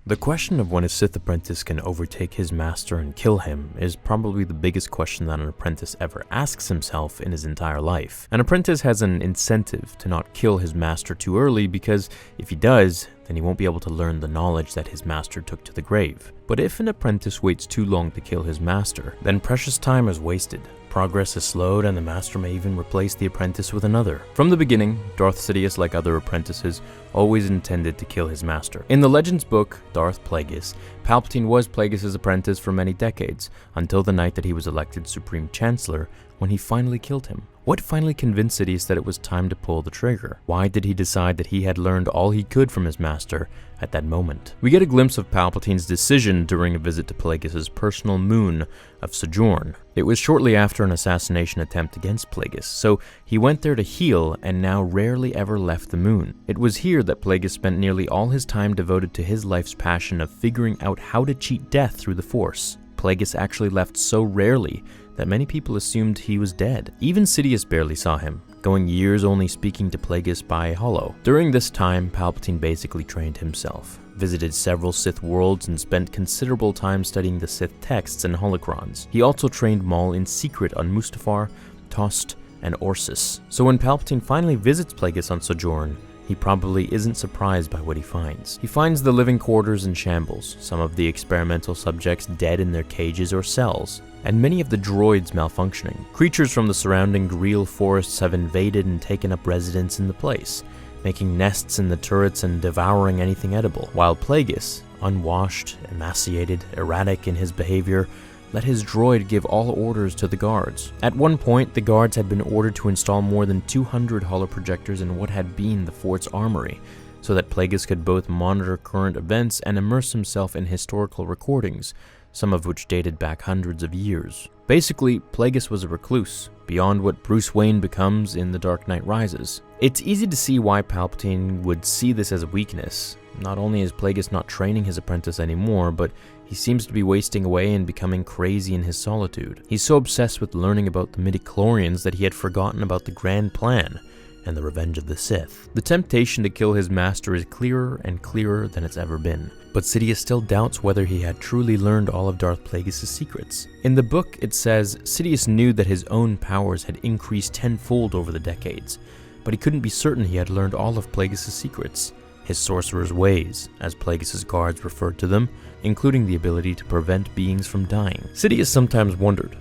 The question of when a Sith apprentice can overtake his master and kill him is probably the biggest question that an apprentice ever asks himself in his entire life. An apprentice has an incentive to not kill his master too early because if he does, then he won't be able to learn the knowledge that his master took to the grave. But if an apprentice waits too long to kill his master, then precious time is wasted. Progress is slowed and the master may even replace the apprentice with another. From the beginning, Darth Sidious, like other apprentices, always intended to kill his master. In the Legends book, Darth Plagueis, Palpatine was Plagueis' apprentice for many decades, until the night that he was elected Supreme Chancellor, when he finally killed him. What finally convinced Sidious that it was time to pull the trigger? Why did he decide that he had learned all he could from his master at that moment? We get a glimpse of Palpatine's decision during a visit to Plagueis' personal moon of Sojourn. It was shortly after an assassination attempt against Plagueis, so he went there to heal and now rarely ever left the moon. It was here that Plagueis spent nearly all his time devoted to his life's passion of figuring out how to cheat death through the Force. Plagueis actually left so rarely that many people assumed he was dead. Even Sidious barely saw him, going years only speaking to Plagueis by holo. During this time, Palpatine basically trained himself, visited several Sith worlds, and spent considerable time studying the Sith texts and holocrons. He also trained Maul in secret on Mustafar, Tost, and Orsis. So when Palpatine finally visits Plagueis on Sojourn, he probably isn't surprised by what he finds. He finds the living quarters in shambles, some of the experimental subjects dead in their cages or cells, and many of the droids malfunctioning. Creatures from the surrounding Greel forests have invaded and taken up residence in the place, making nests in the turrets and devouring anything edible, while Plagueis, unwashed, emaciated, erratic in his behavior, let his droid give all orders to the guards. At one point, the guards had been ordered to install more than 200 holoprojectors in what had been the fort's armory, so that Plagueis could both monitor current events and immerse himself in historical recordings, some of which dated back hundreds of years. Basically, Plagueis was a recluse, beyond what Bruce Wayne becomes in The Dark Knight Rises. It's easy to see why Palpatine would see this as a weakness. Not only is Plagueis not training his apprentice anymore, but he seems to be wasting away and becoming crazy in his solitude. He's so obsessed with learning about the midichlorians that he had forgotten about the grand plan and the revenge of the Sith. The temptation to kill his master is clearer and clearer than it's ever been. But Sidious still doubts whether he had truly learned all of Darth Plagueis' secrets. In the book, it says Sidious knew that his own powers had increased tenfold over the decades, but he couldn't be certain he had learned all of Plagueis' secrets. His sorcerer's ways, as Plagueis' guards referred to them, including the ability to prevent beings from dying. Sidious sometimes wondered,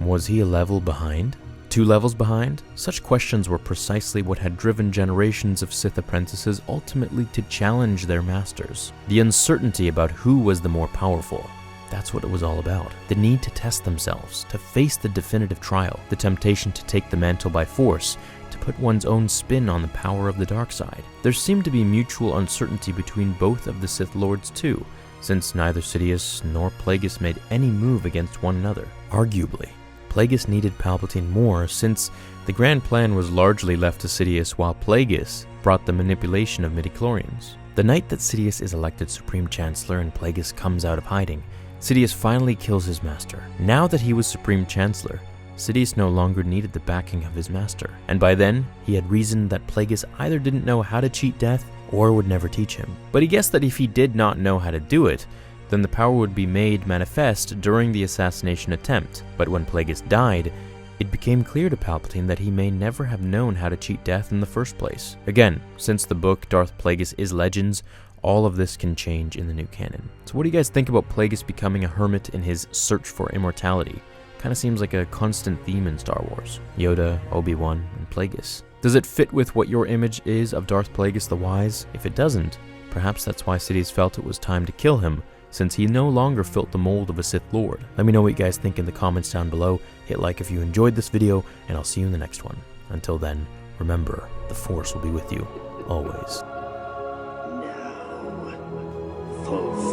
was he a level behind? 2 levels behind? Such questions were precisely what had driven generations of Sith apprentices ultimately to challenge their masters. The uncertainty about who was the more powerful. That's what it was all about. The need to test themselves, to face the definitive trial, the temptation to take the mantle by force, to put one's own spin on the power of the dark side. There seemed to be mutual uncertainty between both of the Sith Lords too, since neither Sidious nor Plagueis made any move against one another. Arguably, Plagueis needed Palpatine more since the grand plan was largely left to Sidious while Plagueis brought the manipulation of midichlorians. The night that Sidious is elected Supreme Chancellor and Plagueis comes out of hiding, Sidious finally kills his master. Now that he was Supreme Chancellor, Sidious no longer needed the backing of his master, and by then, he had reasoned that Plagueis either didn't know how to cheat death or would never teach him. But he guessed that if he did not know how to do it, then the power would be made manifest during the assassination attempt. But when Plagueis died, it became clear to Palpatine that he may never have known how to cheat death in the first place. Again, since the book Darth Plagueis is Legends, all of this can change in the new canon. So what do you guys think about Plagueis becoming a hermit in his search for immortality? Kind of seems like a constant theme in Star Wars. Yoda, Obi-Wan, and Plagueis. Does it fit with what your image is of Darth Plagueis the Wise? If it doesn't, perhaps that's why Sidious felt it was time to kill him, since he no longer fit the mold of a Sith Lord. Let me know what you guys think in the comments down below. Hit like if you enjoyed this video, and I'll see you in the next one. Until then, remember, the Force will be with you, always. Now, fulfill